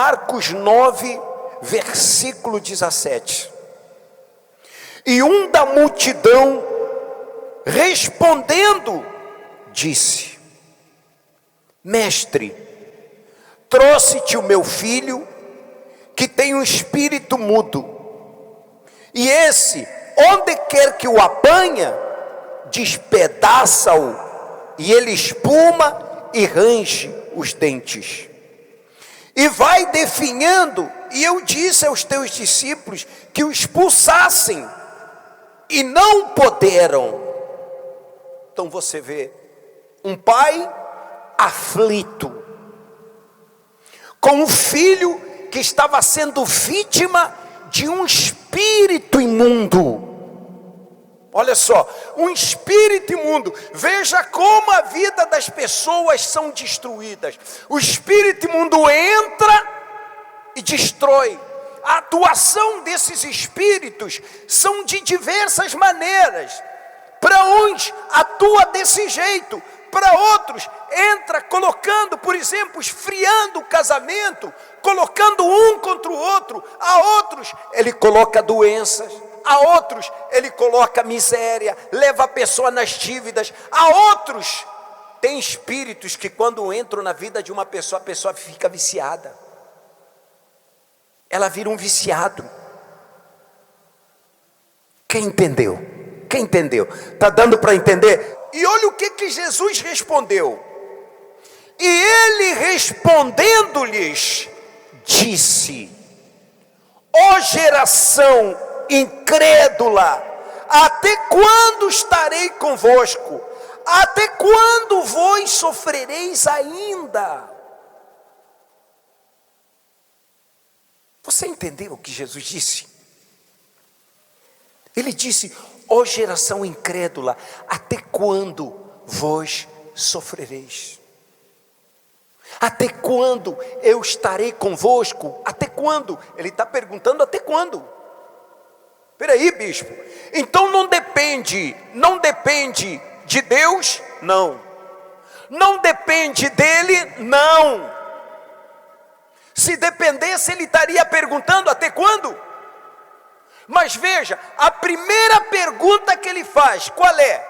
Marcos 9, versículo 17. E um da multidão, respondendo, disse: Mestre, trouxe-te o meu filho, que tem um espírito mudo, e esse, onde quer que o apanha, despedaça-o, e ele espuma e range os dentes, e vai definhando. E eu disse aos teus discípulos que o expulsassem, e não puderam. Então você vê um pai aflito, com um filho que estava sendo vítima de um espírito imundo. Olha só, um espírito imundo. Veja como a vida das pessoas são destruídas. O espírito imundo entra e destrói. A atuação desses espíritos são de diversas maneiras. Para uns atua desse jeito, para outros entra colocando, por exemplo, esfriando o casamento, colocando um contra o outro. A outros ele coloca doenças, a outros ele coloca miséria, leva a pessoa nas dívidas. A outros tem espíritos que quando entram na vida de uma pessoa, a pessoa fica viciada, ela vira um viciado. Quem entendeu? Quem entendeu? Está dando para entender? E olha o que Jesus respondeu. E ele respondendo-lhes, disse: ó geração incrédula, até quando estarei convosco? Até quando vós sofrereis ainda? Você entendeu o que Jesus disse? Ele disse: ó geração incrédula, até quando vós sofrereis? Até quando eu estarei convosco? Até quando? Ele está perguntando até quando. Espera aí, bispo. Então não depende de Deus? Não. Não depende dele? Não. Se dependesse, ele estaria perguntando até quando? Mas veja, a primeira pergunta que ele faz, qual é?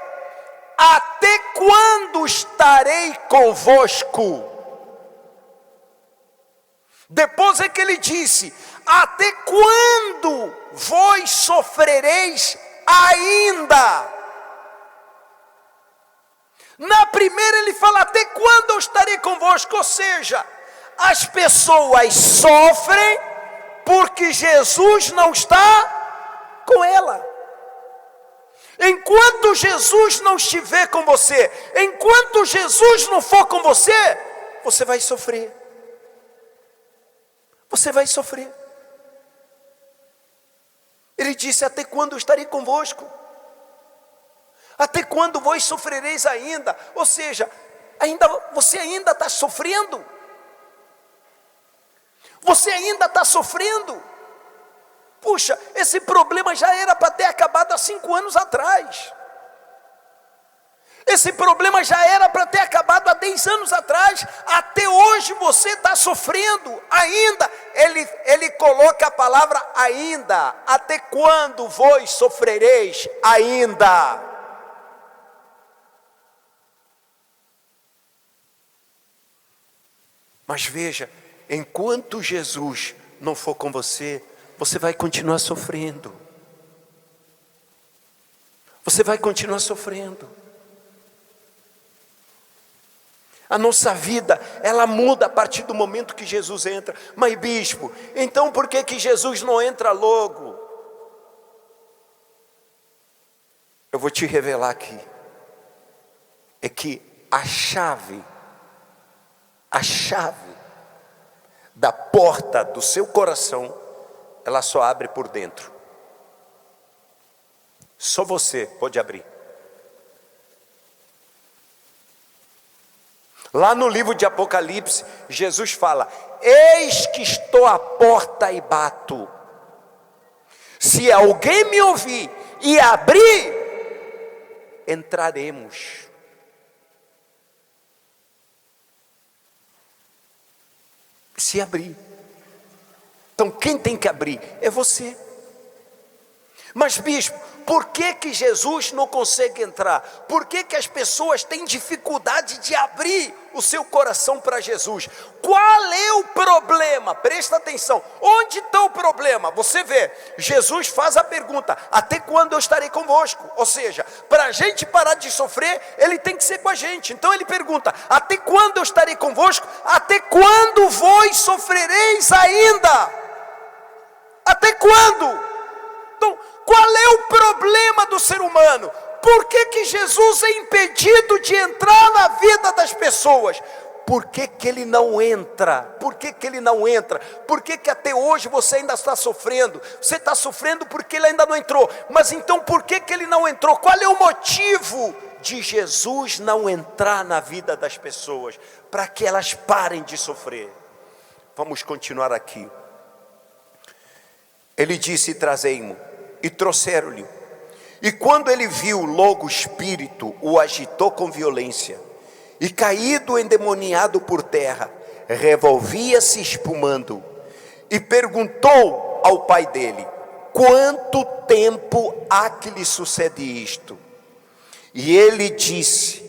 Até quando estarei convosco? Depois é que ele disse: até quando vós sofrereis ainda? Na primeira ele fala: até quando eu estarei convosco? Ou seja, as pessoas sofrem porque Jesus não está com ela. Enquanto Jesus não estiver com você, enquanto Jesus não for com você, você vai sofrer. Você vai sofrer. Ele disse: até quando eu estarei convosco? Até quando vós sofrereis ainda? Ou seja, você ainda está sofrendo? Você ainda está sofrendo? Puxa, esse problema já era para ter acabado há 5 anos atrás. Esse problema já era para ter acabado há 10 anos atrás. Até hoje você está sofrendo ainda. Ele coloca a palavra ainda. Até quando vós sofrereis ainda? Mas veja, enquanto Jesus não for com você, você vai continuar sofrendo. Você vai continuar sofrendo. A nossa vida, ela muda a partir do momento que Jesus entra. Mas bispo, então por que Jesus não entra logo? Eu vou te revelar aqui. É que a chave da porta do seu coração, ela só abre por dentro. Só você pode abrir. Lá no livro de Apocalipse, Jesus fala: eis que estou à porta e bato. Se alguém me ouvir e abrir, entraremos. Se abrir. Então quem tem que abrir é você. Mas bispo, por que Jesus não consegue entrar? Por que as pessoas têm dificuldade de abrir o seu coração para Jesus? Qual é o problema? Presta atenção, onde está o problema? Você vê, Jesus faz a pergunta: até quando eu estarei convosco? Ou seja, para a gente parar de sofrer, Ele tem que ser com a gente. Então Ele pergunta: até quando eu estarei convosco? Até quando vós sofrereis ainda? Até quando? Então, qual é o problema do ser humano? Por que Jesus é impedido de entrar na vida das pessoas? Por que ele não entra? Por que ele não entra? Por que até hoje você ainda está sofrendo? Você está sofrendo porque ele ainda não entrou. Mas então por que ele não entrou? Qual é o motivo de Jesus não entrar na vida das pessoas? Para que elas parem de sofrer. Vamos continuar aqui. Ele disse: trazei-mo. E trouxeram-lhe. E quando ele viu, logo o espírito o agitou com violência, e caído endemoniado por terra, revolvia-se espumando, e perguntou ao pai dele: quanto tempo há que lhe sucede isto? E ele disse: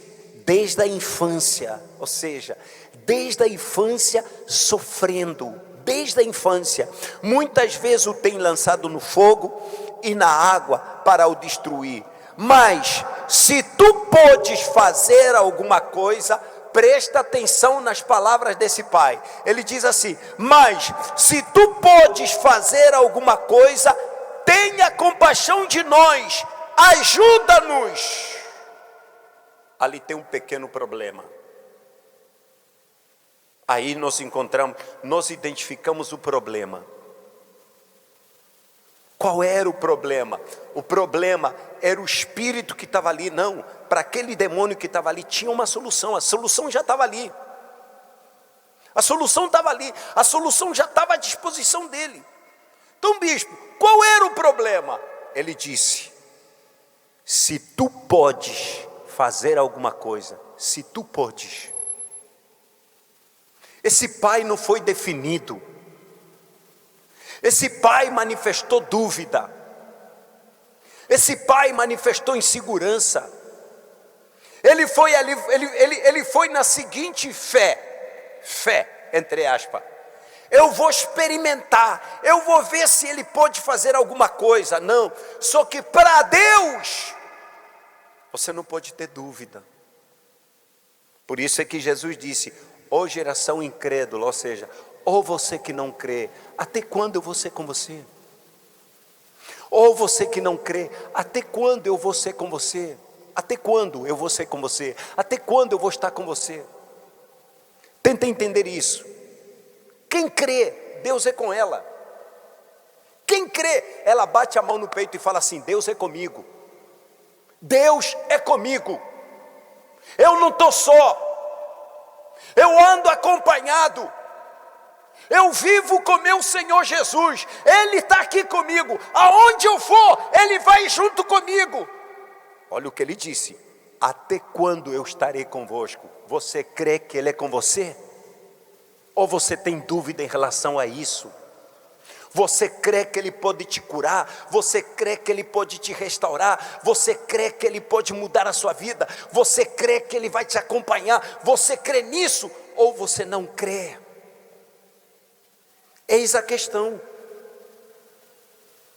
desde a infância. Ou seja, desde a infância sofrendo, desde a infância. Muitas vezes o tem lançado no fogo e na água para o destruir. Mas se tu podes fazer alguma coisa, presta atenção nas palavras desse pai. Ele diz assim: mas se tu podes fazer alguma coisa, tenha compaixão de nós, ajuda-nos. Ali tem um pequeno problema. Aí nós encontramos, nós identificamos o problema. Qual era o problema? O problema era o espírito que estava ali. Não, para aquele demônio que estava ali tinha uma solução. A solução já estava ali. A solução estava ali. A solução já estava à disposição dele. Então, bispo, qual era o problema? Ele disse: se tu podes fazer alguma coisa, se tu podes. Esse pai não foi definido. Esse pai manifestou dúvida. Esse pai manifestou insegurança. Ele foi ali, ele foi na seguinte fé, entre aspas. Eu vou experimentar, eu vou ver se ele pode fazer alguma coisa. Não, só que para Deus, você não pode ter dúvida. Por isso é que Jesus disse: ó geração incrédula, ou seja, ou você que não crê, até quando eu vou ser com você? Ou você que não crê, até quando eu vou ser com você? Até quando eu vou ser com você? Até quando eu vou estar com você? Tenta entender isso. Quem crê, Deus é com ela. Quem crê, ela bate a mão no peito e fala assim: Deus é comigo. Deus é comigo. Eu não estou só. Eu ando acompanhado. Eu vivo com meu Senhor Jesus. Ele está aqui comigo. Aonde eu for, Ele vai junto comigo. Olha o que ele disse: até quando eu estarei convosco? Você crê que Ele é com você? Ou você tem dúvida em relação a isso? Você crê que Ele pode te curar? Você crê que Ele pode te restaurar? Você crê que Ele pode mudar a sua vida? Você crê que Ele vai te acompanhar? Você crê nisso? Ou você não crê? Eis a questão.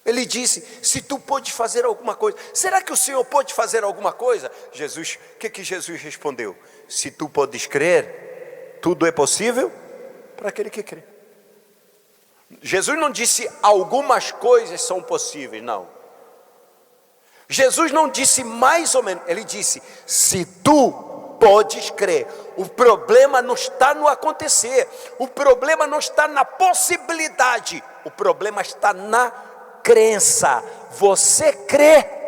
Ele disse: se tu pode fazer alguma coisa. Será que o Senhor pode fazer alguma coisa? Jesus, o que Jesus respondeu? Se tu podes crer, tudo é possível para aquele que crê. Jesus não disse algumas coisas são possíveis, não. Jesus não disse mais ou menos, ele disse: se tu podes crer. O problema não está no acontecer, o problema não está na possibilidade, o problema está na crença. Você crê?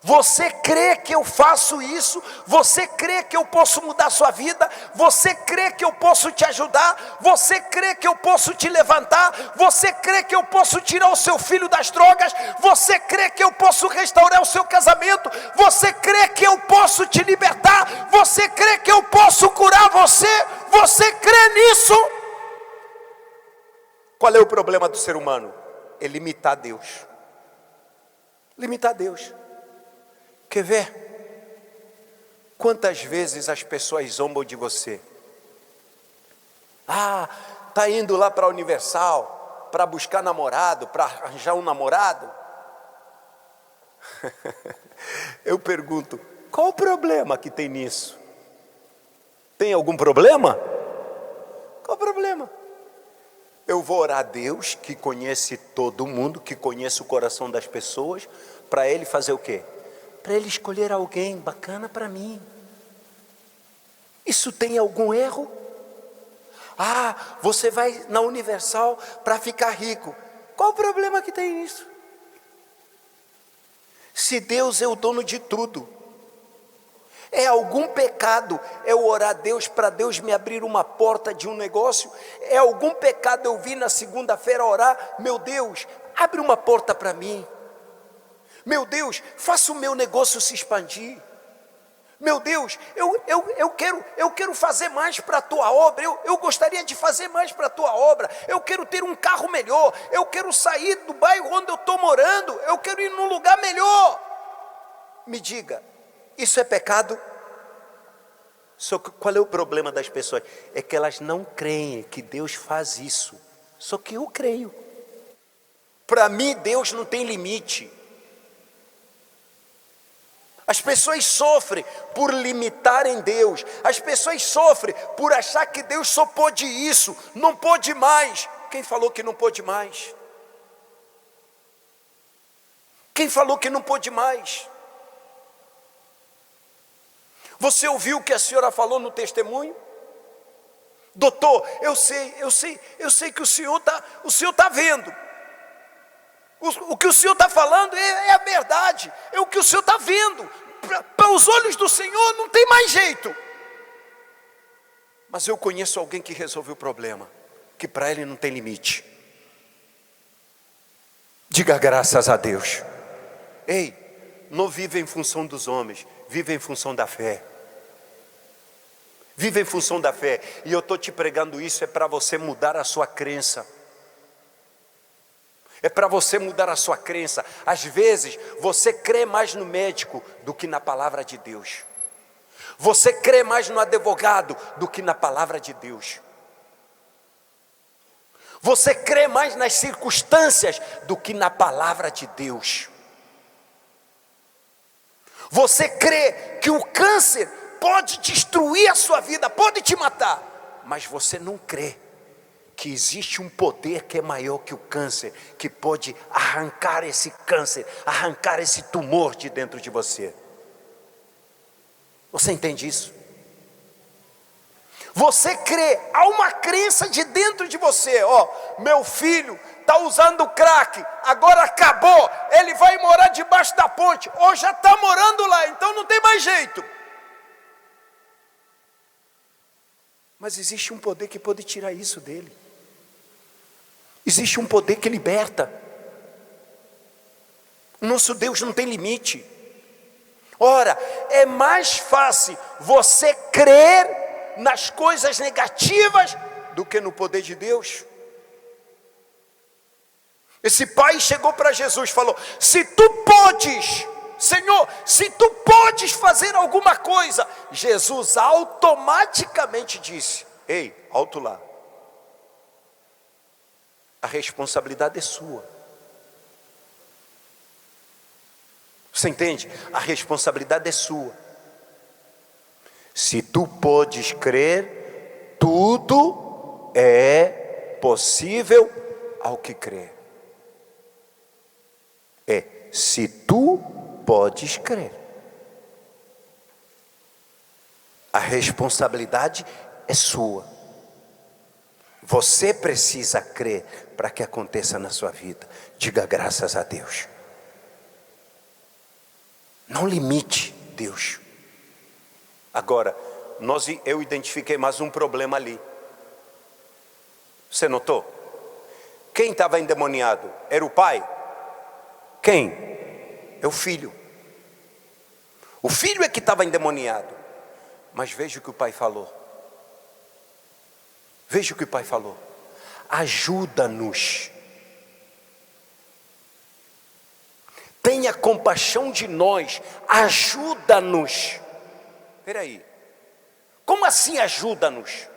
Você crê que eu faço isso? Você crê que eu posso mudar a sua vida? Você crê que eu posso te ajudar? Você crê que eu posso te levantar? Você crê que eu posso tirar o seu filho das drogas? Você crê que eu posso restaurar o seu casamento? Você crê que eu posso te libertar? Você crê que eu posso curar você? Você crê nisso? Qual é o problema do ser humano? É limitar Deus. Limitar Deus. Quer ver? Quantas vezes as pessoas zombam de você? Ah, está indo lá para a Universal para buscar namorado, para arranjar um namorado? Eu pergunto, qual o problema que tem nisso? Tem algum problema? Qual o problema? Eu vou orar a Deus, que conhece todo mundo, que conhece o coração das pessoas, para Ele fazer o quê? Para Ele escolher alguém bacana para mim. Isso tem algum erro? Ah, você vai na Universal para ficar rico. Qual o problema que tem nisso? Se Deus é o dono de tudo, é algum pecado eu orar a Deus para Deus me abrir uma porta de um negócio? É algum pecado eu vir na segunda-feira orar? Meu Deus, abre uma porta para mim. Meu Deus, faça o meu negócio se expandir. Meu Deus, eu quero fazer mais para a tua obra, eu gostaria de fazer mais para a tua obra, eu quero ter um carro melhor, eu quero sair do bairro onde eu estou morando, eu quero ir num lugar melhor. Me diga, isso é pecado? Só que qual é o problema das pessoas? É que elas não creem que Deus faz isso. Só que eu creio. Para mim Deus não tem limite. As pessoas sofrem por limitarem Deus. As pessoas sofrem por achar que Deus só pode isso, não pode mais. Quem falou que não pode mais? Quem falou que não pode mais? Você ouviu o que a senhora falou no testemunho? Doutor, eu sei que o senhor está vendo. O que o senhor está falando é a verdade, é o que o senhor está vendo. Para os olhos do Senhor não tem mais jeito. Mas eu conheço alguém que resolveu o problema, que para ele não tem limite. Diga graças a Deus. Ei, não vive em função dos homens, vive em função da fé. Vive em função da fé. E eu estou te pregando isso, é para você mudar a sua crença. É para você mudar a sua crença. Às vezes, você crê mais no médico do que na palavra de Deus. Você crê mais no advogado do que na palavra de Deus. Você crê mais nas circunstâncias do que na palavra de Deus. Você crê que o câncer pode destruir a sua vida, pode te matar. Mas você não crê que existe um poder que é maior que o câncer, que pode arrancar esse câncer, arrancar esse tumor de dentro de você. Você entende isso? Você crê, há uma crença de dentro de você, meu filho está usando crack, agora acabou, ele vai morar debaixo da ponte, ou já está morando lá, então não tem mais jeito. Mas existe um poder que pode tirar isso dele. Existe um poder que liberta. O nosso Deus não tem limite. Ora, é mais fácil você crer nas coisas negativas do que no poder de Deus. Esse pai chegou para Jesus e falou: se tu podes, Senhor, se tu podes fazer alguma coisa. Jesus automaticamente disse: ei, alto lá. A responsabilidade é sua. Você entende? A responsabilidade é sua. Se tu podes crer, tudo é possível ao que crê. Se tu podes crer. A responsabilidade é sua. Você precisa crer para que aconteça na sua vida. Diga graças a Deus. Não limite Deus. Agora, eu identifiquei mais um problema ali. Você notou? Quem estava endemoniado? Era o pai? Quem? É o filho. O filho é que estava endemoniado. Mas veja o que o pai falou. Veja o que o pai falou. ajuda-nos. Tenha compaixão de nós, ajuda-nos. Espera aí, como assim ajuda-nos?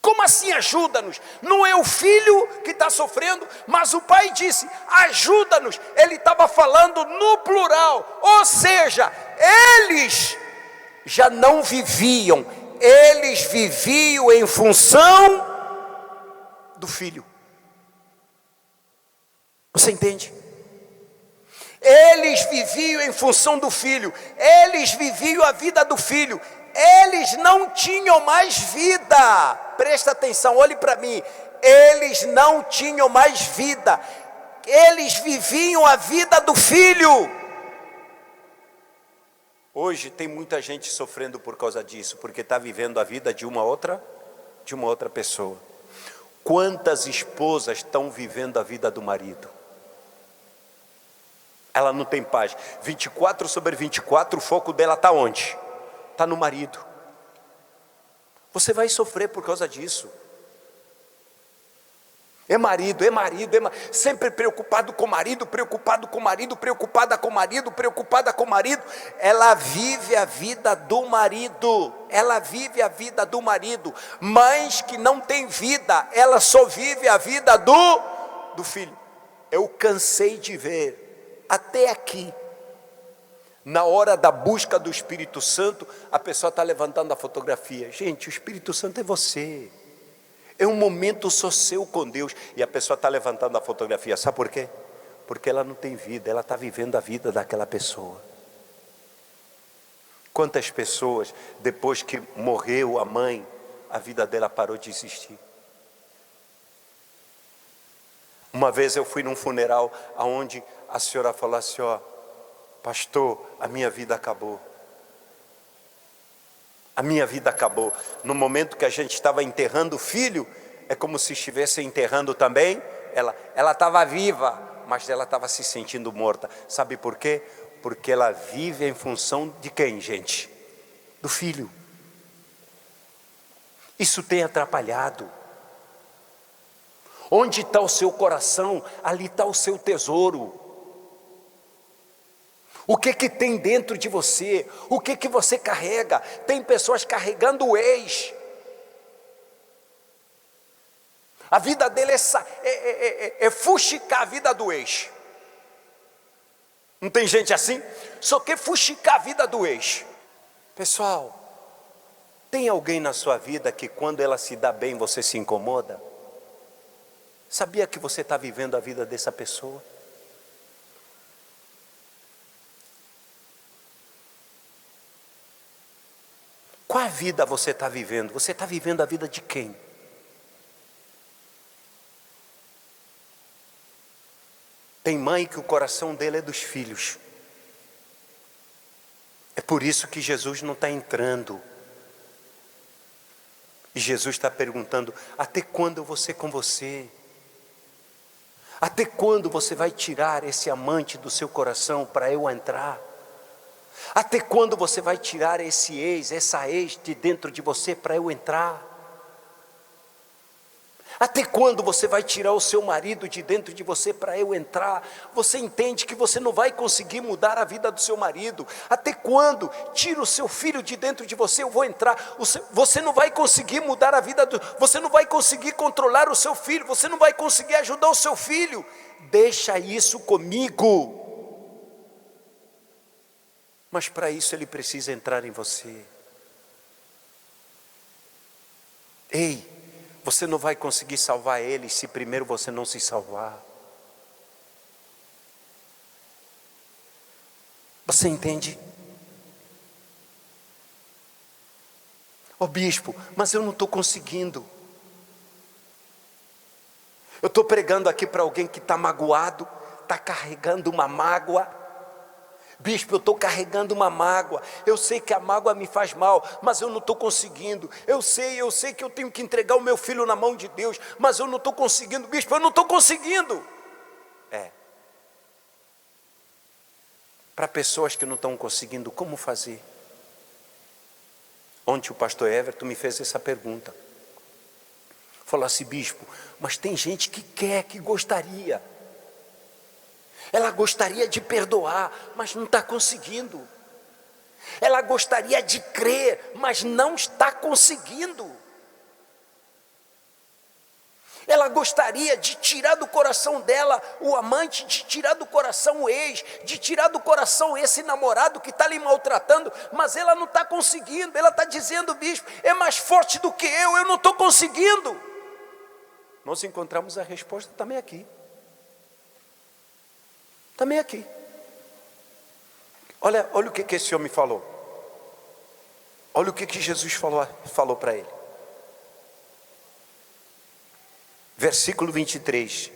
Como assim ajuda-nos? Não é o filho que está sofrendo, mas o pai disse, ajuda-nos. Ele estava falando no plural, ou seja, eles já não viviam, eles viviam em função do filho. Você entende? Eles viviam em função do filho, eles viviam a vida do filho, eles não tinham mais vida. Presta atenção, olhe para mim, eles não tinham mais vida, eles viviam a vida do filho. Hoje tem muita gente sofrendo por causa disso, porque está vivendo a vida de uma outra pessoa. Quantas esposas estão vivendo a vida do marido? Ela não tem paz, 24/24, o foco dela está onde? Está no marido. Você vai sofrer por causa disso. É marido, sempre preocupado com o marido, preocupada com o marido. Ela vive a vida do marido, mas que não tem vida, ela só vive a vida do filho. Eu cansei de ver, até aqui, na hora da busca do Espírito Santo, a pessoa está levantando a fotografia. Gente, o Espírito Santo é você. É um momento só seu com Deus. E a pessoa está levantando a fotografia. Sabe por quê? Porque ela não tem vida, ela está vivendo a vida daquela pessoa. Quantas pessoas, depois que morreu a mãe, a vida dela parou de existir. Uma vez eu fui num funeral onde a senhora falou assim, ó, pastor, a minha vida acabou. A minha vida acabou. No momento que a gente estava enterrando o filho, é como se estivesse enterrando também. Ela estava viva, mas ela estava se sentindo morta. Sabe por quê? Porque ela vive em função de quem, gente? Do filho. Isso tem atrapalhado. Onde está o seu coração, ali está o seu tesouro. O que tem dentro de você? O que você carrega? Tem pessoas carregando o ex. A vida dele é fuxicar a vida do ex. Não tem gente assim? Só quer fuxicar a vida do ex. Pessoal, tem alguém na sua vida que quando ela se dá bem você se incomoda? Sabia que você está vivendo a vida dessa pessoa? Qual a vida você está vivendo? Você está vivendo a vida de quem? Tem mãe que o coração dele é dos filhos. É por isso que Jesus não está entrando. E Jesus está perguntando, até quando eu vou ser com você? Até quando você vai tirar esse amante do seu coração para eu entrar? Até quando você vai tirar esse ex, essa ex de dentro de você para eu entrar? Até quando você vai tirar o seu marido de dentro de você para eu entrar? Você entende que você não vai conseguir mudar a vida do seu marido? Até quando? Tira o seu filho de dentro de você, eu vou entrar. Você não vai conseguir mudar a vida você não vai conseguir controlar o seu filho, você não vai conseguir ajudar o seu filho. Deixa isso comigo. Mas para isso ele precisa entrar em você. Ei, você não vai conseguir salvar ele se primeiro você não se salvar. Você entende? Ô bispo, mas eu não estou conseguindo. Eu estou pregando aqui para alguém que está magoado, está carregando uma mágoa. Bispo, eu estou carregando uma mágoa, eu sei que a mágoa me faz mal, mas eu não estou conseguindo, eu sei que eu tenho que entregar o meu filho na mão de Deus, mas eu não estou conseguindo, bispo, eu não estou conseguindo. Para pessoas que não estão conseguindo, como fazer? Ontem o pastor Everton me fez essa pergunta, Falou assim: bispo, mas tem gente que quer, que gostaria. Ela gostaria de perdoar, mas não está conseguindo. Ela gostaria de crer, mas não está conseguindo. Ela gostaria de tirar do coração dela o amante, de tirar do coração o ex, de tirar do coração esse namorado que está lhe maltratando, mas ela não está conseguindo. Ela está dizendo: bispo, é mais forte do que eu não estou conseguindo. Nós encontramos a resposta também aqui. Também aqui. Olha o que esse homem falou. Olha o que Jesus falou para ele. Versículo 23.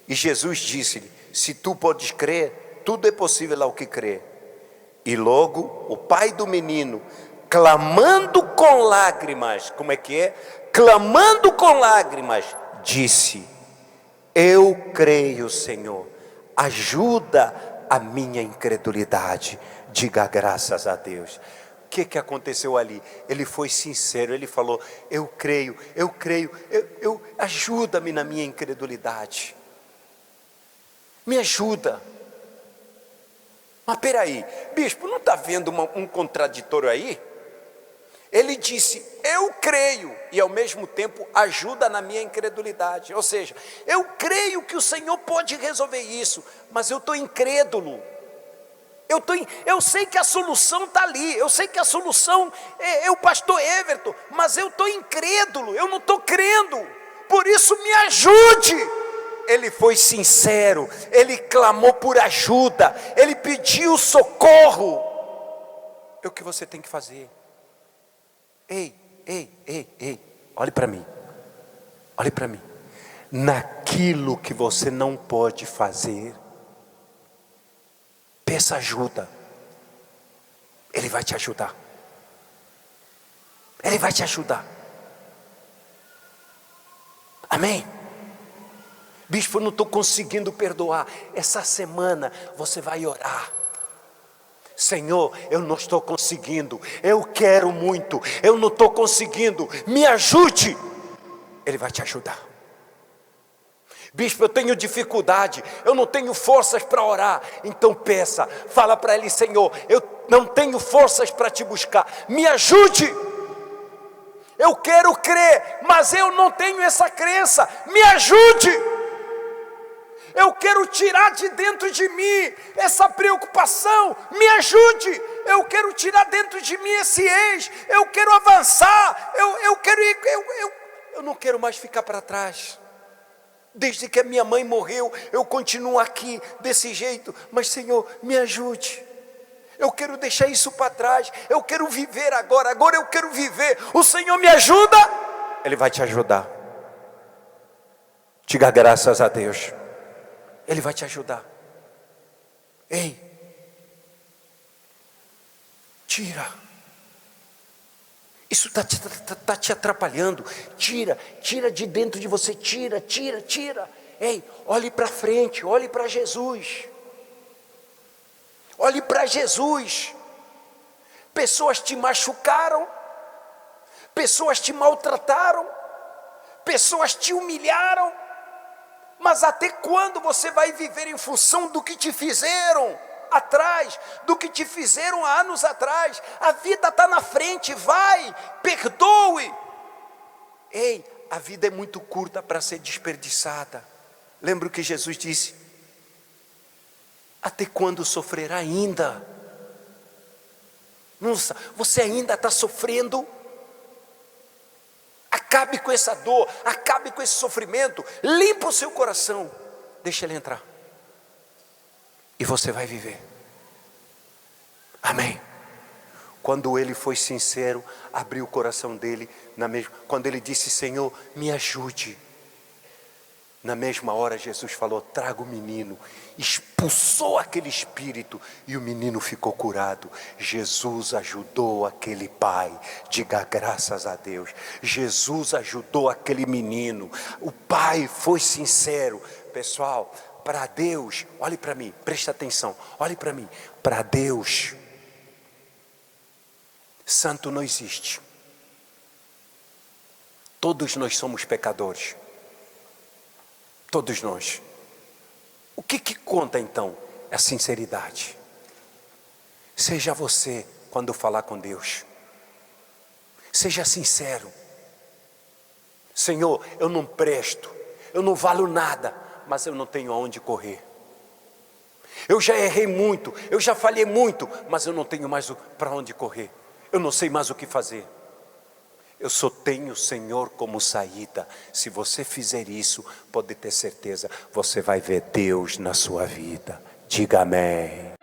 E Jesus disse-lhe: se tu podes crer, tudo é possível ao que crê. E logo o pai do menino, clamando com lágrimas, como é que é? Clamando com lágrimas, disse: eu creio, Senhor, ajuda a minha incredulidade. Diga graças a Deus. O que aconteceu ali? Ele foi sincero, ele falou: eu creio, ajuda-me na minha incredulidade. Me ajuda. Mas peraí, bispo, não está vendo um contraditório aí? Ele disse: eu creio, e ao mesmo tempo ajuda na minha incredulidade. Ou seja, eu creio que o Senhor pode resolver isso, mas eu estou incrédulo. Eu sei que a solução está ali, eu sei que a solução é o pastor Everton, mas eu estou incrédulo, eu não estou crendo, por isso me ajude. Ele foi sincero, ele clamou por ajuda, ele pediu socorro. É o que você tem que fazer. Ei, olhe para mim, naquilo que você não pode fazer, peça ajuda. Ele vai te ajudar. Ele vai te ajudar. Amém? Bispo, eu não estou conseguindo perdoar. Essa semana você vai orar: Senhor, eu não estou conseguindo, eu quero muito, eu não estou conseguindo, me ajude. Ele vai te ajudar. Bispo, eu tenho dificuldade, eu não tenho forças para orar. Então peça, fala para ele: Senhor, eu não tenho forças para te buscar, me ajude. Eu quero crer, mas eu não tenho essa crença, me ajude. Eu quero tirar de dentro de mim essa preocupação, me ajude. Eu quero tirar dentro de mim esse ex, eu quero avançar, eu não quero mais ficar para trás. Desde que a minha mãe morreu, eu continuo aqui desse jeito, mas Senhor, me ajude. Eu quero deixar isso para trás, eu quero viver agora eu quero viver. O Senhor me ajuda, Ele vai te ajudar. Diga graças a Deus. Ele vai te ajudar. Ei, tira. Isso está te atrapalhando. Tira de dentro de você. Tira. Ei, olhe para frente, olhe para Jesus. Olhe para Jesus. Pessoas te machucaram, pessoas te maltrataram, pessoas te humilharam. Mas até quando você vai viver em função do que te fizeram atrás, do que te fizeram há anos atrás? A vida está na frente, vai, perdoe. Ei, a vida é muito curta para ser desperdiçada. Lembra o que Jesus disse? Até quando sofrerá ainda? Nossa, você ainda está sofrendo? Acabe com essa dor, acabe com esse sofrimento, limpa o seu coração, deixa ele entrar, e você vai viver. Amém? Quando ele foi sincero, abriu o coração dele, quando ele disse: Senhor, me ajude, na mesma hora Jesus falou: traga o menino. Expulsou aquele espírito e o menino ficou curado. Jesus ajudou aquele pai. Diga graças a Deus. Jesus ajudou aquele menino. O pai foi sincero. Pessoal, para Deus, olhe para mim, preste atenção, olhe para mim. Para Deus, santo não existe. Todos nós somos pecadores. Todos nós. O que conta então? É a sinceridade. Seja você quando falar com Deus. Seja sincero. Senhor, eu não presto, eu não valho nada, mas eu não tenho aonde correr. Eu já errei muito, eu já falhei muito, mas eu não tenho mais para onde correr. Eu não sei mais o que fazer. Eu só tenho o Senhor como saída. Se você fizer isso, pode ter certeza, você vai ver Deus na sua vida. Diga amém.